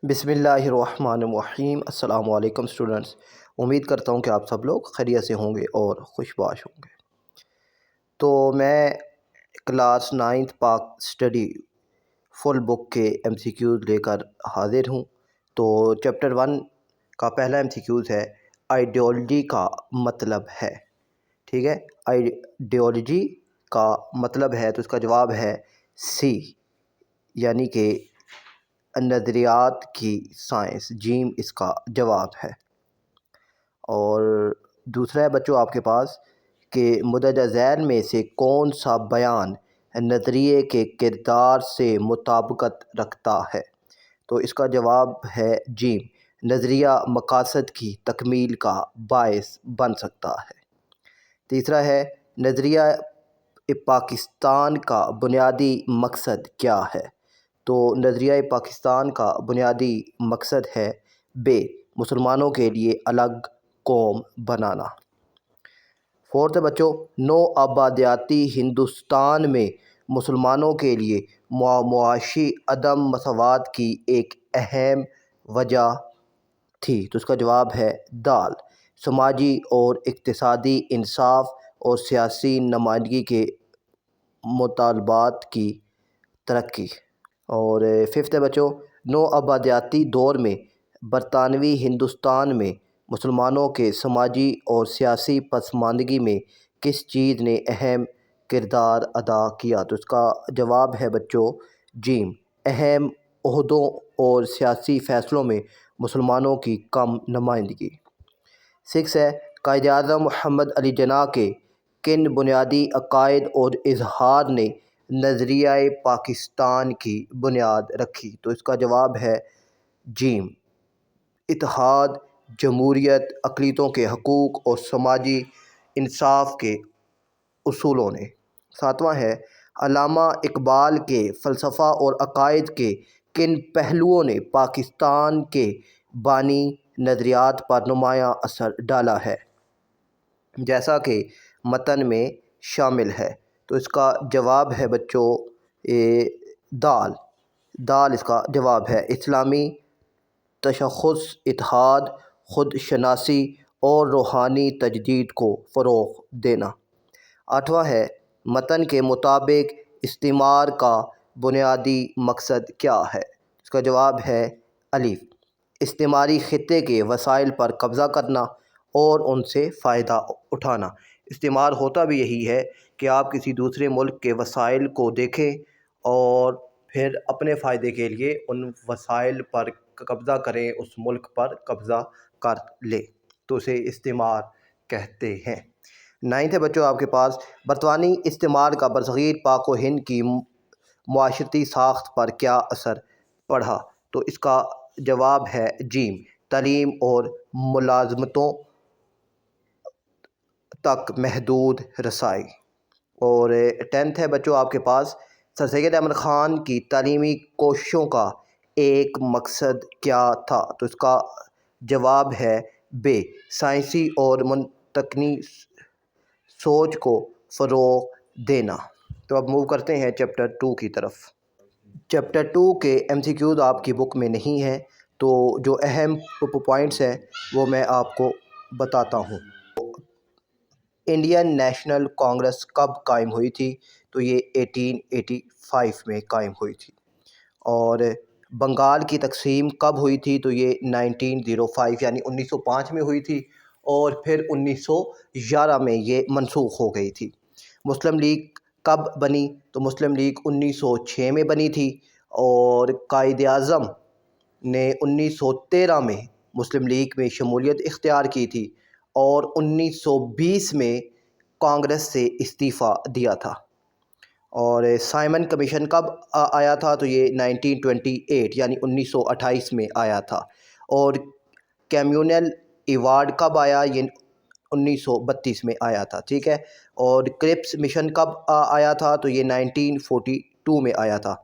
بسم اللہ الرحمن الرحیم۔ السلام علیکم اسٹوڈنٹس، امید کرتا ہوں کہ آپ سب لوگ خیریت سے ہوں گے اور خوش باش ہوں گے۔ تو میں کلاس 9 پاک اسٹڈی فل بک کے ایم سی کیوز لے کر حاضر ہوں۔ تو چیپٹر 1 کا پہلا ایم سی کیوز ہے آئیڈیالوجی کا مطلب ہے، ٹھیک ہے۔ آئیڈیالوجی کا مطلب ہے تو اس کا جواب ہے سی، یعنی کہ نظریات کی سائنس، جیم اس کا جواب ہے۔ اور دوسرا ہے بچوں آپ کے پاس کہ مندرجہ ذیل میں سے کون سا بیان نظریے کے کردار سے مطابقت رکھتا ہے؟ تو اس کا جواب ہے جیم، نظریہ مقاصد کی تکمیل کا باعث بن سکتا ہے۔ تیسرا ہے نظریہ پاکستان کا بنیادی مقصد کیا ہے؟ تو نظریہ پاکستان کا بنیادی مقصد ہے بے، مسلمانوں کے لیے الگ قوم بنانا۔ فورتھ ہے بچوں، نو آبادیاتی ہندوستان میں مسلمانوں کے لیے معاشی عدم مساوات کی ایک اہم وجہ تھی، تو اس کا جواب ہے دال، سماجی اور اقتصادی انصاف اور سیاسی نمائندگی کے مطالبات کی ترقی۔ اور ففتھ ہے بچوں، نو آبادیاتی دور میں برطانوی ہندوستان میں مسلمانوں کے سماجی اور سیاسی پسماندگی میں کس چیز نے اہم کردار ادا کیا؟ تو اس کا جواب ہے بچوں جیم، اہم عہدوں اور سیاسی فیصلوں میں مسلمانوں کی کم نمائندگی۔ سکس ہے قائد اعظم محمد علی جناح کے کن بنیادی عقائد اور اظہار نے نظریہ پاکستان کی بنیاد رکھی؟ تو اس کا جواب ہے جیم، اتحاد، جمہوریت، اقلیتوں کے حقوق اور سماجی انصاف کے اصولوں نے۔ ساتواں ہے علامہ اقبال کے فلسفہ اور عقائد کے کن پہلوؤں نے پاکستان کے بانی نظریات پر نمایاں اثر ڈالا ہے، جیسا کہ متن میں شامل ہے؟ تو اس کا جواب ہے بچوں دال اس کا جواب ہے، اسلامی تشخص، اتحاد، خود شناسی اور روحانی تجدید کو فروغ دینا۔ آٹھواں ہے متن کے مطابق استعمار کا بنیادی مقصد کیا ہے؟ اس کا جواب ہے الف، استعماری خطے کے وسائل پر قبضہ کرنا اور ان سے فائدہ اٹھانا۔ استعمار ہوتا بھی یہی ہے کہ آپ کسی دوسرے ملک کے وسائل کو دیکھیں اور پھر اپنے فائدے کے لیے ان وسائل پر قبضہ کریں، اس ملک پر قبضہ کر لیں، تو اسے استعمار کہتے ہیں۔ نائنتھ ہے بچوں آپ کے پاس برطانوی استعمار کا برصغیر پاک و ہند کی معاشرتی ساخت پر کیا اثر پڑا؟ تو اس کا جواب ہے جیم، تعلیم اور ملازمتوں تک محدود رسائی۔ اور 10th ہے بچوں آپ کے پاس سر سید احمد خان کی تعلیمی کوششوں کا ایک مقصد کیا تھا؟ تو اس کا جواب ہے بے، سائنسی اور منطقی سوچ کو فروغ دینا۔ تو اب موو کرتے ہیں چیپٹر 2 کی طرف۔ چیپٹر 2 کے ایم سی کیوز آپ کی بک میں نہیں ہیں، تو جو اہم پوائنٹس ہیں وہ میں آپ کو بتاتا ہوں۔ انڈین نیشنل کانگریس کب قائم ہوئی تھی؟ تو یہ 1885 میں قائم ہوئی تھی۔ اور بنگال کی تقسیم کب ہوئی تھی؟ تو یہ 1905 یعنی 1905 میں ہوئی تھی، اور پھر 1911 میں یہ منسوخ ہو گئی تھی۔ مسلم لیگ کب بنی؟ تو مسلم لیگ 1906 میں بنی تھی، اور قائد اعظم نے 1913 میں مسلم لیگ میں شمولیت اختیار کی تھی، اور 1920 میں کانگریس سے استعفیٰ دیا تھا۔ اور سائمن کمیشن کب آیا تھا؟ تو یہ 1928 یعنی 1928 میں آیا تھا۔ اور کیمیونل ایوارڈ کب آیا؟ یہ 1932 میں آیا تھا، ٹھیک ہے۔ اور کرپس مشن کب آیا تھا؟ تو یہ 1942 میں آیا تھا۔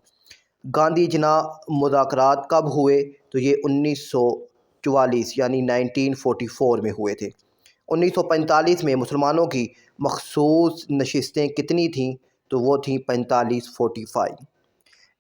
گاندھی جناح مذاکرات کب ہوئے؟ تو یہ 1944 یعنی 1944 میں ہوئے تھے۔ 1945 میں مسلمانوں کی مخصوص نشستیں کتنی تھیں؟ تو وہ تھیں 45۔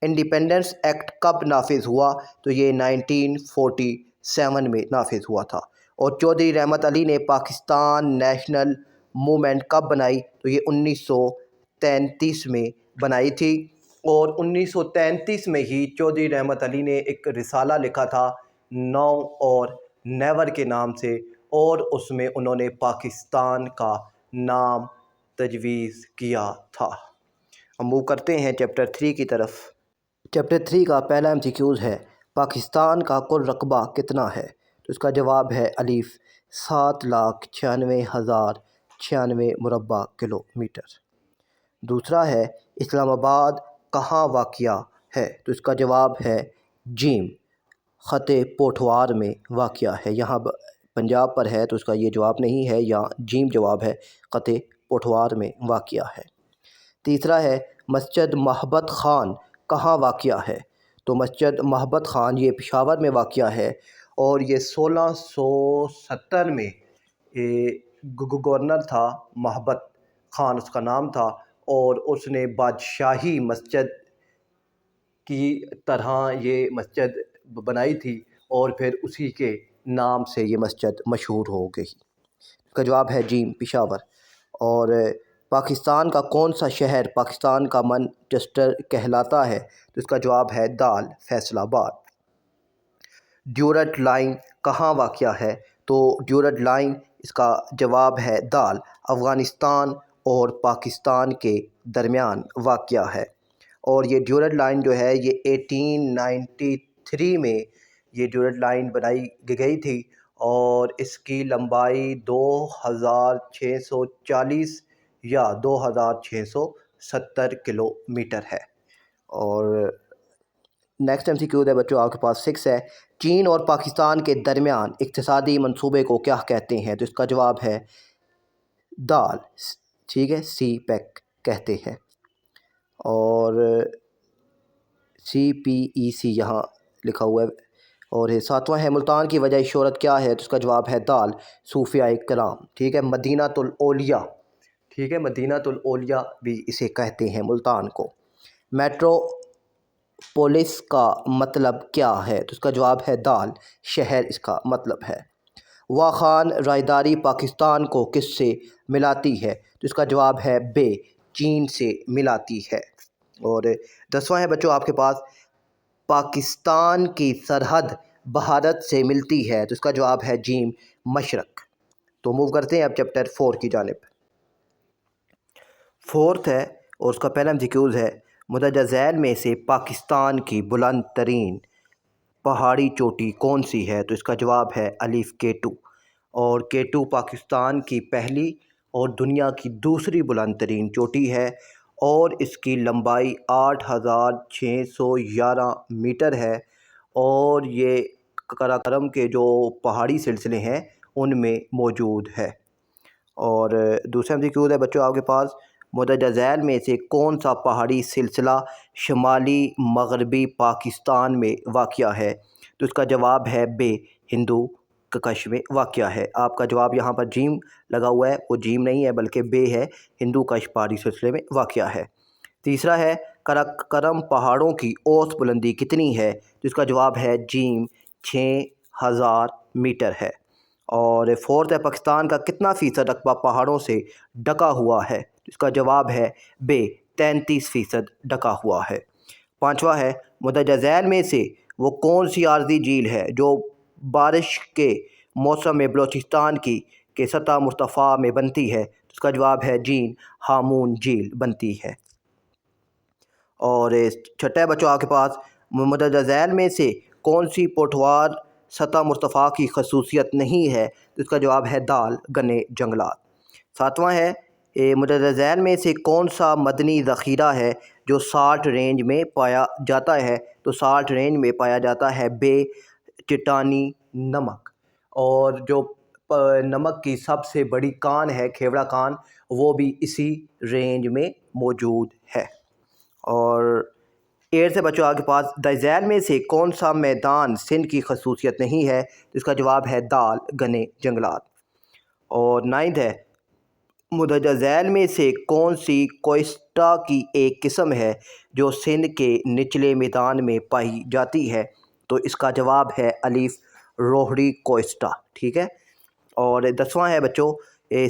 انڈیپینڈنس ایکٹ کب نافذ ہوا؟ تو یہ 1947 میں نافذ ہوا تھا۔ اور چودھری رحمت علی نے پاکستان نیشنل موومنٹ کب بنائی؟ تو یہ 1933 میں بنائی تھی۔ اور 1933 میں ہی چودھری رحمت علی نے ایک رسالہ لکھا تھا نو اور نیور کے نام سے، اور اس میں انہوں نے پاکستان کا نام تجویز کیا تھا۔ ہم موو کرتے ہیں چیپٹر 3 کی طرف۔ چیپٹر 3 کا پہلا MCQز ہے پاکستان کا کل رقبہ کتنا ہے؟ تو اس کا جواب ہے الف 7,96,096 مربع کلومیٹر۔ دوسرا ہے اسلام آباد کہاں واقع ہے؟ تو اس کا جواب ہے جیم خطے پوٹھوار میں واقع ہے۔ یہاں پنجاب پر ہے تو اس کا یہ جواب نہیں ہے، یا جیم جواب ہے، خطے پوٹھوار میں واقع ہے۔ تیسرا ہے مسجد محبت خان کہاں واقع ہے؟ تو مسجد محبت خان یہ پشاور میں واقع ہے، اور یہ 1670 میں گورنر تھا محبت خان اس کا نام تھا، اور اس نے بادشاہی مسجد کی طرح یہ مسجد بنائی تھی، اور پھر اسی کے نام سے یہ مسجد مشہور ہو گئی۔ اس کا جواب ہے جیم پشاور۔ اور پاکستان کا کون سا شہر پاکستان کا مانچسٹر کہلاتا ہے؟ تو اس کا جواب ہے دال فیصل آباد۔ ڈیورنڈ لائن کہاں واقع ہے؟ تو ڈیورنڈ لائن اس کا جواب ہے دال افغانستان اور پاکستان کے درمیان واقع ہے۔ اور یہ ڈیورنڈ لائن جو ہے یہ 1893 میں یہ ڈیورنڈ لائن بنائی گئی تھی، اور اس کی لمبائی 2640 یا 2670 کلومیٹر ہے۔ اور نیکسٹ MCQ ہے بچوں آپ کے پاس 6 ہے چین اور پاکستان کے درمیان اقتصادی منصوبے کو کیا کہتے ہیں؟ تو اس کا جواب ہے دال، ٹھیک ہے، سی پیک کہتے ہیں۔ اور CPEC یہاں لکھا ہوا ہے۔ اور 7واں ہے ملتان کی وجہ شہرت کیا ہے؟ تو اس کا جواب ہے دال صوفیاء کرام، ٹھیک ہے، مدینۃ الاولیاء، ٹھیک ہے، مدینۃ الاولیاء بھی اسے کہتے ہیں ملتان کو۔ میٹرو پولس کا مطلب کیا ہے؟ تو اس کا جواب ہے دال شہر اس کا مطلب ہے۔ واخان راہداری پاکستان کو کس سے ملاتی ہے؟ تو اس کا جواب ہے بے، چین سے ملاتی ہے۔ اور 10واں ہے بچوں آپ کے پاس پاکستان کی سرحد بھارت سے ملتی ہے؟ تو اس کا جواب ہے جیم مشرق۔ تو موو کرتے ہیں اب چیپٹر 4 کی جانب۔ 4 ہے اور اس کا پہلا MCQز ہے مندرجہ ذیل میں سے پاکستان کی بلند ترین پہاڑی چوٹی کون سی ہے؟ تو اس کا جواب ہے الف K2۔ اور K2 پاکستان کی پہلی اور دنیا کی دوسری بلند ترین چوٹی ہے، اور اس کی لمبائی 8611 میٹر ہے، اور یہ قراقرم کے جو پہاڑی سلسلے ہیں ان میں موجود ہے۔ اور دوسرا MCQ ہے بچوں آپ کے پاس مندرجہ ذیل میں سے کون سا پہاڑی سلسلہ شمالی مغربی پاکستان میں واقع ہے؟ تو اس کا جواب ہے بے، ہندو کش میں واقع ہے۔ آپ کا جواب یہاں پر جیم لگا ہوا ہے، وہ جیم نہیں ہے بلکہ بے ہے، ہندو کش پہاڑی سلسلے میں واقع ہے۔ تیسرا ہے قراقرم پہاڑوں کی اوسط بلندی کتنی ہے؟ تو اس کا جواب ہے جیم 6000 میٹر ہے۔ اور 4 ہے پاکستان کا کتنا فیصد رقبہ پہاڑوں سے ڈھکا ہوا ہے؟ اس کا جواب ہے بے، 33% ڈھکا ہوا ہے۔ 5واں ہے مندرجہ ذیل میں سے وہ کون سی عارضی جھیل ہے جو بارش کے موسم میں بلوچستان کی سطح مرتفع میں بنتی ہے؟ اس کا جواب ہے جیم ہامون جھیل بنتی ہے۔ اور 6 بچوں آپ کے پاس مندرجہ ذیل میں سے کون سی پوٹھوار سطح مرتفع کی خصوصیت نہیں ہے؟ اس کا جواب ہے دال گھنے جنگلات۔ 7واں ہے مندرجہ ذیل میں سے کون سا مدنی ذخیرہ ہے جو سالٹ رینج میں پایا جاتا ہے؟ تو سالٹ رینج میں پایا جاتا ہے بے، چٹانی نمک۔ اور جو نمک کی سب سے بڑی کان ہے کھیوڑا کان، وہ بھی اسی رینج میں موجود ہے۔ اور 8 سے بچوں آپ کے پاس ذیل میں سے کون سا میدان سندھ کی خصوصیت نہیں ہے؟ اس کا جواب ہے دال گھنے جنگلات۔ اور 9 ہے مندرجہ ذیل میں سے کون سی کوئسٹا کی ایک قسم ہے جو سندھ کے نچلے میدان میں پائی جاتی ہے؟ تو اس کا جواب ہے الف روہڑی کوئسٹا، ٹھیک ہے۔ اور 10واں ہے بچوں،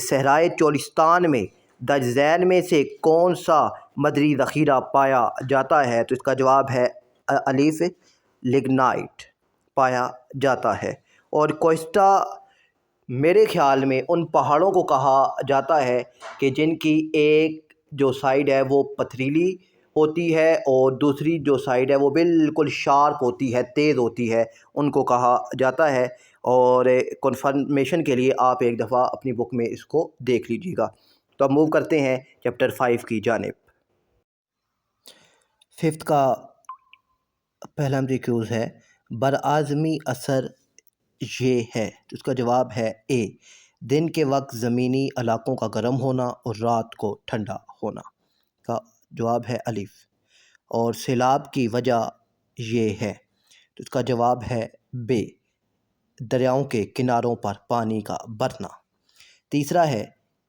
صحرائے چولستان میں درج ذیل میں سے کون سا مدری ذخیرہ پایا جاتا ہے؟ تو اس کا جواب ہے الف لگنائٹ پایا جاتا ہے۔ اور کوئسٹا میرے خیال میں ان پہاڑوں کو کہا جاتا ہے کہ جن کی ایک جو سائیڈ ہے وہ پتھریلی ہوتی ہے اور دوسری جو سائیڈ ہے وہ بالکل شارپ ہوتی ہے، تیز ہوتی ہے، ان کو کہا جاتا ہے۔ اور کنفرمیشن کے لیے آپ ایک دفعہ اپنی بک میں اس کو دیکھ لیجیے گا۔ تو اب موو کرتے ہیں چیپٹر 5 کی جانب۔ 5 کا پہلا ایمسیکیوز ہے، براعظمی اثر یہ ہے، تو اس کا جواب ہے اے دن کے وقت زمینی علاقوں کا گرم ہونا اور رات کو ٹھنڈا ہونا، کا جواب ہے الف۔ اور سیلاب کی وجہ یہ ہے، تو اس کا جواب ہے بے دریاؤں کے کناروں پر پانی کا بڑھنا۔ تیسرا ہے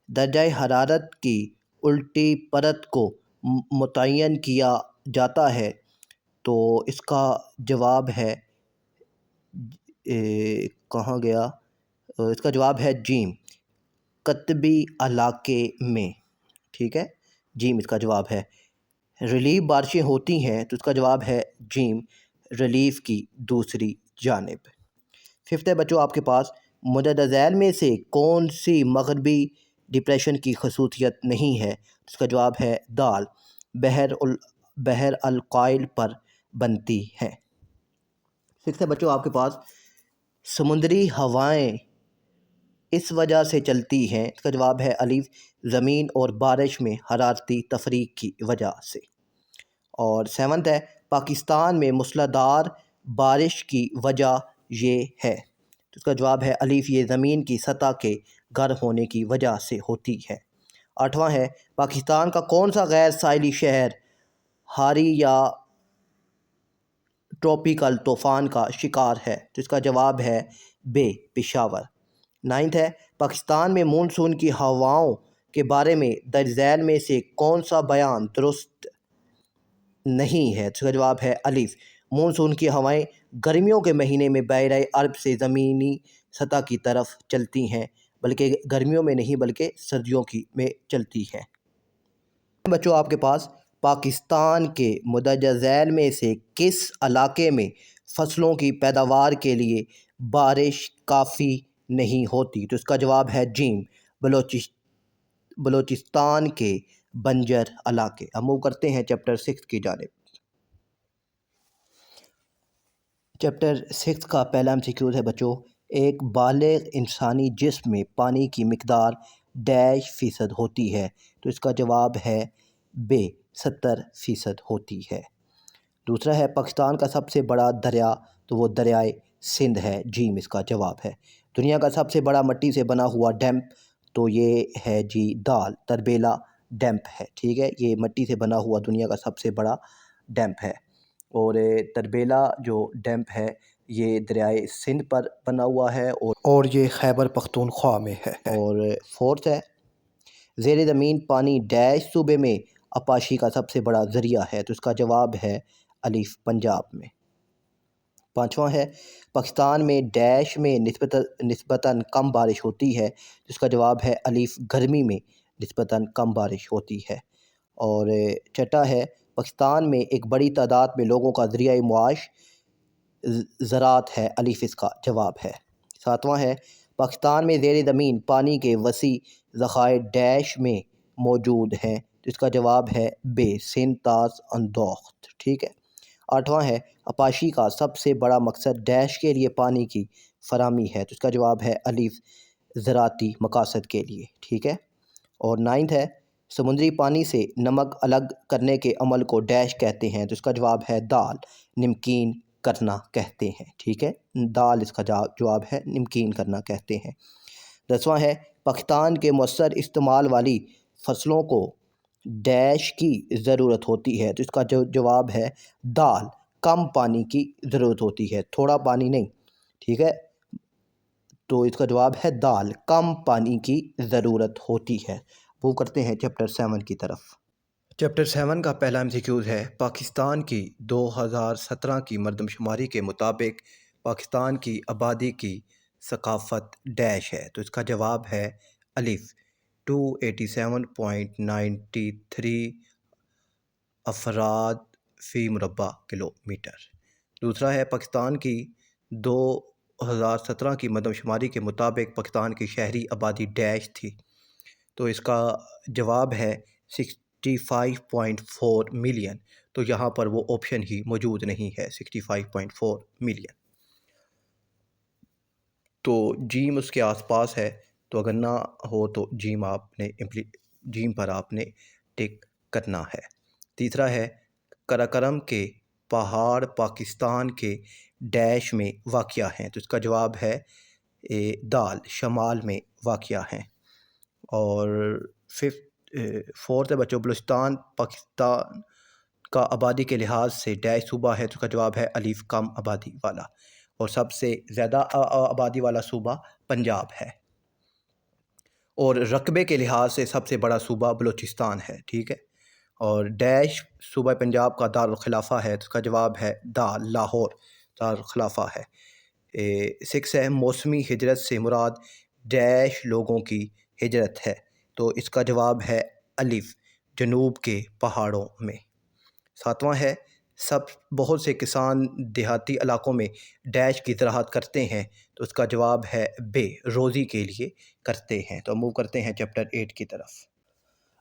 درجہ حرارت کی الٹی پرت کو متعین کیا جاتا ہے، تو اس کا جواب ہے کہاں گیا، اس کا جواب ہے جیم قطبی علاقے میں، ٹھیک ہے، جیم اس کا جواب ہے۔ ریلیف بارشیں ہوتی ہیں، تو اس کا جواب ہے جیم ریلیف کی دوسری جانب۔ 5 ہے بچوں آپ کے پاس، مندرجہ ذیل میں سے کون سی مغربی ڈپریشن کی خصوصیت نہیں ہے؟ اس کا جواب ہے دال بحر الکاہل پر بنتی ہے۔ 6 ہے بچوں آپ کے پاس، سمندری ہوائیں اس وجہ سے چلتی ہیں، اس کا جواب ہے الف زمین اور بارش میں حرارتی تفریق کی وجہ سے۔ اور 7 ہے پاکستان میں موسلا دھار بارش کی وجہ یہ ہے، تو اس کا جواب ہے الف یہ زمین کی سطح کے گرم ہونے کی وجہ سے ہوتی ہے۔ 8واں ہے پاکستان کا کون سا غیر ساحلی شہر ہاری یا ٹراپیکل طوفان کا شکار ہے؟ تو اس کا جواب ہے بے پشاور۔ 9 ہے پاکستان میں مونسون کی ہواؤں کے بارے میں درج ذیل میں سے کون سا بیان درست نہیں ہے؟ اس کا جواب ہے الف مونسون کی ہوائیں گرمیوں کے مہینے میں بحیرہ عرب سے زمینی سطح کی طرف چلتی ہیں، بلکہ گرمیوں میں نہیں بلکہ سردیوں میں چلتی ہیں۔ بچوں آپ کے پاس پاکستان کے مندرجہ ذیل میں سے کس علاقے میں فصلوں کی پیداوار کے لیے بارش کافی نہیں ہوتی؟ تو اس کا جواب ہے جیم بلوچستان کے بنجر علاقے۔ اب موو کرتے ہیں چیپٹر 6 کی جانب۔ چیپٹر 6 کا پہلا ایمسیکیوز ہے بچوں، ایک بالغ انسانی جسم میں پانی کی مقدار ڈیش % ہوتی ہے؟ تو اس کا جواب ہے بے 70% ہوتی ہے۔ دوسرا ہے پاکستان کا سب سے بڑا دریا، تو وہ دریائے سندھ ہے، جیم اس کا جواب ہے۔ دنیا کا سب سے بڑا مٹی سے بنا ہوا ڈیمپ، تو یہ ہے جی دال تربیلا ڈیمپ ہے، ٹھیک ہے، یہ مٹی سے بنا ہوا دنیا کا سب سے بڑا ڈیمپ ہے۔ اور تربیلا جو ڈیمپ ہے یہ دریائے سندھ پر بنا ہوا ہے اور یہ خیبر پختونخوا میں ہے۔ اور 4 ہے زیر زمین پانی ڈیش صوبے میں آبپاشی کا سب سے بڑا ذریعہ ہے؟ تو اس کا جواب ہے الف پنجاب میں۔ 5واں ہے پاکستان میں ڈیش میں نسبتاً کم بارش ہوتی ہے؟ جس کا جواب ہے الف گرمی میں نسبتاً کم بارش ہوتی ہے۔ اور 6 ہے پاکستان میں ایک بڑی تعداد میں لوگوں کا ذریعہ معاش زراعت ہے، الف اس کا جواب ہے۔ 7واں ہے پاکستان میں زیر زمین پانی کے وسیع ذخائر ڈیش میں موجود ہیں؟ جس کا جواب ہے بے سندھ تاز اندوخت، ٹھیک ہے۔ 8واں ہے آبپاشی کا سب سے بڑا مقصد ڈیش کے لیے پانی کی فراہمی ہے؟ تو اس کا جواب ہے الف زراعتی مقاصد کے لیے، ٹھیک ہے۔ اور 9 ہے سمندری پانی سے نمک الگ کرنے کے عمل کو ڈیش کہتے ہیں؟ تو اس کا جواب ہے دال نمکین کرنا کہتے ہیں، ٹھیک ہے، دال اس کا جواب ہے نمکین کرنا کہتے ہیں۔ 10واں ہے پاکستان کے مؤثر استعمال والی فصلوں کو ڈیش کی ضرورت ہوتی ہے؟ تو اس کا جواب ہے دال کم پانی کی ضرورت ہوتی ہے، تھوڑا پانی نہیں، ٹھیک ہے، تو اس کا جواب ہے دال، کم پانی کی ضرورت ہوتی ہے۔ وہ کرتے ہیں چیپٹر 7 کی طرف۔ چیپٹر 7 کا پہلا MCQ ہے پاکستان کی 2017 کی مردم شماری کے مطابق پاکستان کی آبادی کی ثقافت ڈیش ہے، تو اس کا جواب ہے الف 287.93 افراد فی مربع کلومیٹر۔ دوسرا ہے پاکستان کی 2017 کی مردم شماری کے مطابق پاکستان کی شہری آبادی ڈیش تھی، تو اس کا جواب ہے 65.4 ملین، تو یہاں پر وہ آپشن ہی موجود نہیں ہے 65.4 ملین، تو جیم اس کے آس پاس ہے، تو اگر نہ ہو تو جیم پر آپ نے ٹک کرنا ہے۔ تیسرا ہے قراقرم کے پہاڑ پاکستان کے ڈیش میں واقع ہیں، تو اس کا جواب ہے دال، شمال میں واقع ہیں۔ اور فورتھ ہے بچوں بلوچستان پاکستان کا آبادی کے لحاظ سے ڈیش صوبہ ہے، تو اس کا جواب ہے الف کم آبادی والا، اور سب سے زیادہ آبادی والا صوبہ پنجاب ہے، اور رقبے کے لحاظ سے سب سے بڑا صوبہ بلوچستان ہے، ٹھیک ہے۔ اور ڈیش صوبہ پنجاب کا دارالخلافہ ہے، تو اس کا جواب ہے دال، لاہور دارالخلافہ ہے۔ 6 ہے موسمی ہجرت سے مراد ڈیش لوگوں کی ہجرت ہے، تو اس کا جواب ہے الف جنوب کے پہاڑوں میں۔ 7واں ہے بہت سے کسان دیہاتی علاقوں میں ڈیش کی زراعت کرتے ہیں، تو اس کا جواب ہے بے، روزی کے لیے کرتے ہیں۔ تو موو کرتے ہیں چیپٹر 8 کی طرف۔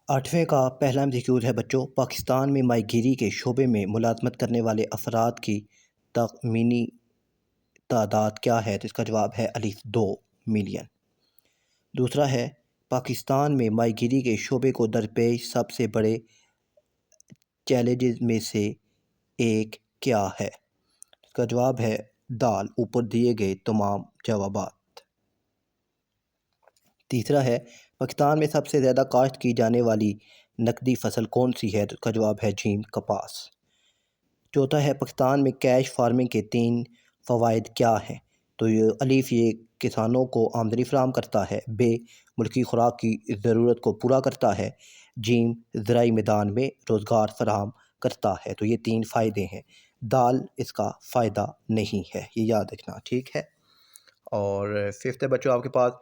8ویں کا پہلا MCQ ہے بچوں پاکستان میں ماہی گیری کے شعبے میں ملازمت کرنے والے افراد کی تخمینی تعداد کیا ہے، تو اس کا جواب ہے الف 2 ملین۔ دوسرا ہے پاکستان میں ماہی گیری کے شعبے کو درپیش سب سے بڑے چیلنجز میں سے ایک کیا ہے، اس کا جواب ہے دال، اوپر دیے گئے تمام جوابات۔ تیسرا ہے پاکستان میں سب سے زیادہ کاشت کی جانے والی نقدی فصل کون سی ہے، تو اس کا جواب ہے جیم، کپاس۔ چوتھا ہے پاکستان میں کیش فارمنگ کے 3 فوائد کیا ہیں، تو الف یہ کسانوں کو آمدنی فراہم کرتا ہے، بے ملکی خوراک کی ضرورت کو پورا کرتا ہے، جیم زرعی میدان میں روزگار فراہم کرتا ہے، تو یہ 3 فائدے ہیں۔ دال اس کا فائدہ نہیں ہے، یہ یاد رکھنا، ٹھیک ہے۔ اور 5 ہے بچوں آپ کے پاس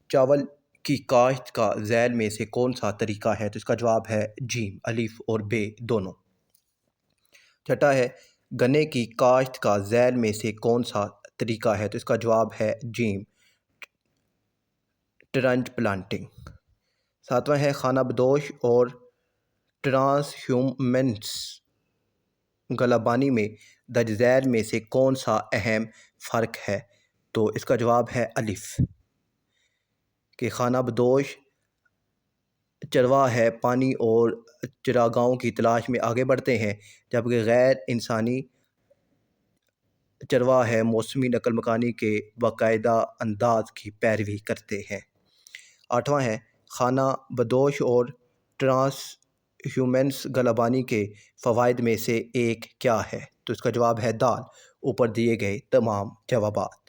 چاول کی کاشت کا ذیل میں سے کون سا طریقہ ہے، تو اس کا جواب ہے جیم، الف اور بے دونوں۔ چھٹا ہے گنے کی کاشت کا ذیل میں سے کون سا طریقہ ہے، تو اس کا جواب ہے جیم، ٹرنچ پلانٹنگ۔ 7واں ہے خانہ بدوش اور ٹرانس ہیومنس گلابانی میں درج ذیل میں سے کون سا اہم فرق ہے، تو اس کا جواب ہے الف، کہ خانہ بدوش چرواہ ہے پانی اور چراگاہوں کی تلاش میں آگے بڑھتے ہیں، جبکہ غیر انسانی چرواہ ہے موسمی نقل مکانی کے باقاعدہ انداز کی پیروی کرتے ہیں۔ 8واں ہے خانہ بدوش اور ٹرانس ہیومنس گلابانی کے فوائد میں سے ایک کیا ہے، تو اس کا جواب ہے دال، اوپر دیے گئے تمام جوابات۔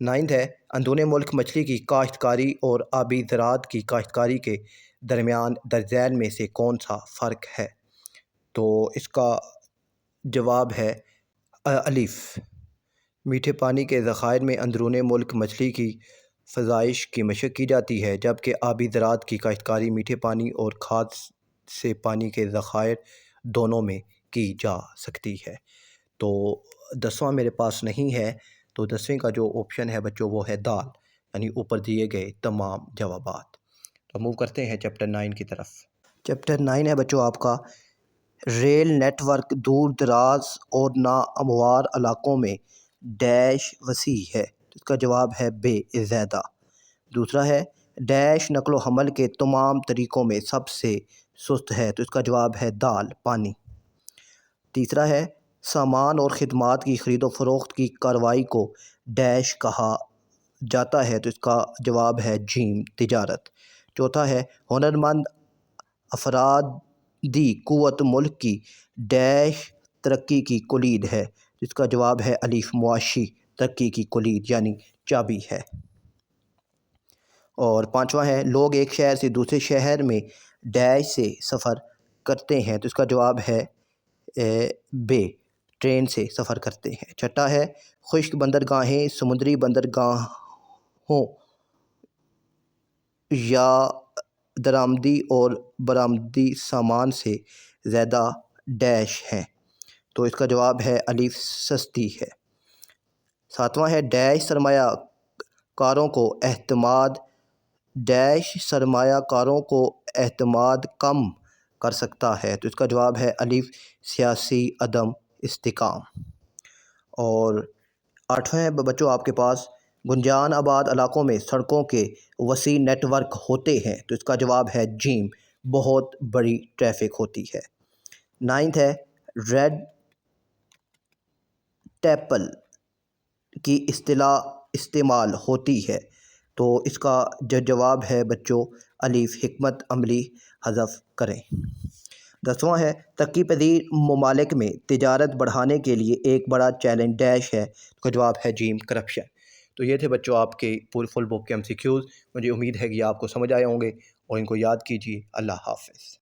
9 ہے اندرون ملک مچھلی کی کاشتکاری اور آبی زراعت کی کاشتکاری کے درمیان درج ذیل میں سے کون سا فرق ہے، تو اس کا جواب ہے الف، میٹھے پانی کے ذخائر میں اندرون ملک مچھلی کی فزائش کی مشق کی جاتی ہے، جبکہ آبی زراعت کی کاشتکاری میٹھے پانی اور کھاد سے پانی کے ذخائر دونوں میں کی جا سکتی ہے۔ تو 10واں میرے پاس نہیں ہے، تو 10ویں کا جو آپشن ہے بچوں وہ ہے دال، یعنی اوپر دیے گئے تمام جوابات۔ تو موو کرتے ہیں چیپٹر 9 کی طرف۔ چیپٹر 9 ہے بچوں آپ کا ریل نیٹ ورک دور دراز اور ناہموار علاقوں میں ڈیش وسیع ہے، اس کا جواب ہے بے، زیادہ۔ دوسرا ہے ڈیش نقل و حمل کے تمام طریقوں میں سب سے سست ہے، تو اس کا جواب ہے دال، پانی۔ تیسرا ہے سامان اور خدمات کی خرید و فروخت کی کارروائی کو ڈیش کہا جاتا ہے، تو اس کا جواب ہے جیم، تجارت۔ چوتھا ہے ہنرمند افرادی قوت ملک کی ڈیش ترقی کی کلید ہے، جس کا جواب ہے الف، معاشی ترقی کی کلید یعنی چابی ہے۔ اور پانچواں ہے لوگ ایک شہر سے دوسرے شہر میں ڈیش سے سفر کرتے ہیں، تو اس کا جواب ہے بے، ٹرین سے سفر کرتے ہیں۔ چھٹا ہے خشک بندرگاہیں سمندری بندرگاہوں یا درآمدی اور برآمدی سامان سے زیادہ ڈیش ہیں، تو اس کا جواب ہے الف، سستی ہے۔ ساتواں ہے ڈیش سرمایہ کاروں کو اعتماد کم کر سکتا ہے، تو اس کا جواب ہے الف، سیاسی عدم استحکام۔ اور آٹھویں بچوں آپ کے پاس گنجان آباد علاقوں میں سڑکوں کے وسیع نیٹ ورک ہوتے ہیں، تو اس کا جواب ہے جیم، بہت بڑی ٹریفک ہوتی ہے۔ نائنتھ ہے ریڈ ٹیپل کی اصطلاح استعمال ہوتی ہے، تو اس کا جو جواب ہے بچوں الف، حکمت عملی حذف کریں۔ دسواں ہے ترقی پذیر ممالک میں تجارت بڑھانے کے لیے ایک بڑا چیلنج ڈیش ہے، اس کا جواب ہے جیم، کرپشن۔ تو یہ تھے بچوں آپ کے پوری فل بک کے MCQs۔ مجھے امید ہے کہ آپ کو سمجھ آئے ہوں گے اور ان کو یاد کیجیے۔ اللہ حافظ۔